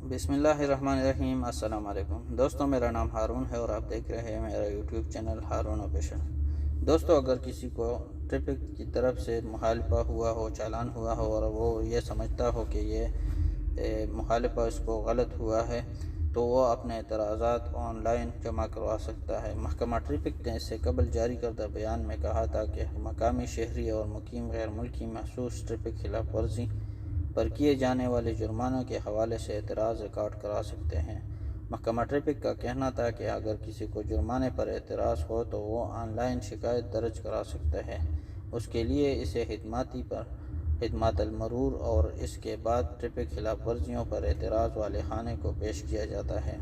بسم اللہ الرحمن الرحیم۔ السلام علیکم دوستوں، میرا نام ہارون ہے اور آپ دیکھ رہے ہیں میرا یوٹیوب چینل ہارون آفیشل۔ دوستوں، اگر کسی کو ٹریفک کی طرف سے مخالفہ ہوا ہو، چالان ہوا ہو اور وہ یہ سمجھتا ہو کہ یہ مخالفہ اس کو غلط ہوا ہے تو وہ اپنے اعتراضات آن لائن جمع کروا سکتا ہے۔ محکمہ ٹریفک نے اس سے قبل جاری کردہ بیان میں کہا تھا کہ مقامی شہری اور مقیم غیر ملکی محسوس ٹریفک خلاف ورزی پر کیے جانے والے جرمانوں کے حوالے سے اعتراض ریکارڈ کرا سکتے ہیں۔ محکمہ ٹریفک کا کہنا تھا کہ اگر کسی کو جرمانے پر اعتراض ہو تو وہ آن لائن شکایت درج کرا سکتا ہے۔ اس کے لیے اسے خدمات المرور اور اس کے بعد ٹریفک خلاف ورزیوں پر اعتراض والے خانے کو پیش کیا جاتا ہے۔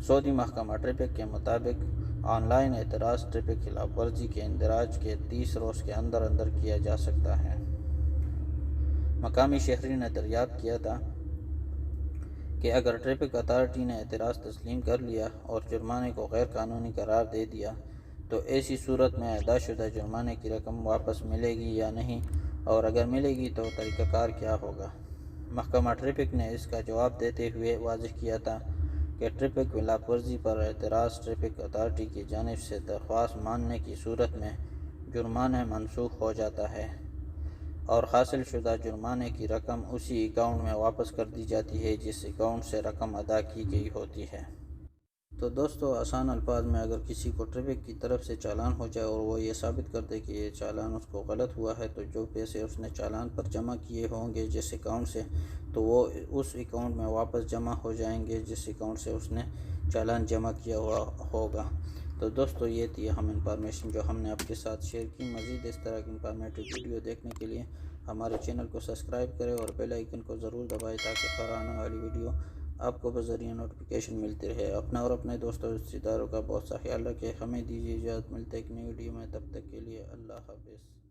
سعودی محکمہ ٹریفک کے مطابق آن لائن اعتراض ٹریفک خلاف ورزی کے اندراج کے 30 روز کے اندر کیا جا سکتا ہے۔ مقامی شہری نے دریافت کیا تھا کہ اگر ٹریفک اتھارٹی نے اعتراض تسلیم کر لیا اور جرمانے کو غیر قانونی قرار دے دیا تو ایسی صورت میں ادا شدہ جرمانے کی رقم واپس ملے گی یا نہیں، اور اگر ملے گی تو طریقہ کار کیا ہوگا۔ محکمہ ٹریفک نے اس کا جواب دیتے ہوئے واضح کیا تھا کہ ٹریفک خلاف ورزی پر اعتراض ٹریفک اتھارٹی کی جانب سے درخواست ماننے کی صورت میں جرمانہ منسوخ ہو جاتا ہے اور حاصل شدہ جرمانے کی رقم اسی اکاؤنٹ میں واپس کر دی جاتی ہے جس اکاؤنٹ سے رقم ادا کی گئی ہوتی ہے۔ تو دوستو، آسان الفاظ میں اگر کسی کو ٹریفک کی طرف سے چالان ہو جائے اور وہ یہ ثابت کر دے کہ یہ چالان اس کو غلط ہوا ہے تو جو پیسے اس نے چالان پر جمع کیے ہوں گے جس اکاؤنٹ سے، تو وہ اس اکاؤنٹ میں واپس جمع ہو جائیں گے جس اکاؤنٹ سے اس نے چالان جمع کیا ہوا ہوگا۔ تو دوستو، یہ تھی اہم انفارمیشن جو ہم نے آپ کے ساتھ شیئر کی۔ مزید اس طرح کی انفارمیٹو ویڈیو دیکھنے کے لیے ہمارے چینل کو سبسکرائب کریں اور بیل آئیکن کو ضرور دبائیں تاکہ ہر آنے والی ویڈیو آپ کو بذریعہ نوٹیفیکیشن ملتی رہے۔ اپنا اور اپنے دوستوں رشتہ داروں کا بہت سا خیال رکھیں۔ ہمیں دیجیے اجازت، ملتے ایک نئی ویڈیو میں، تب تک کے لیے اللہ حافظ۔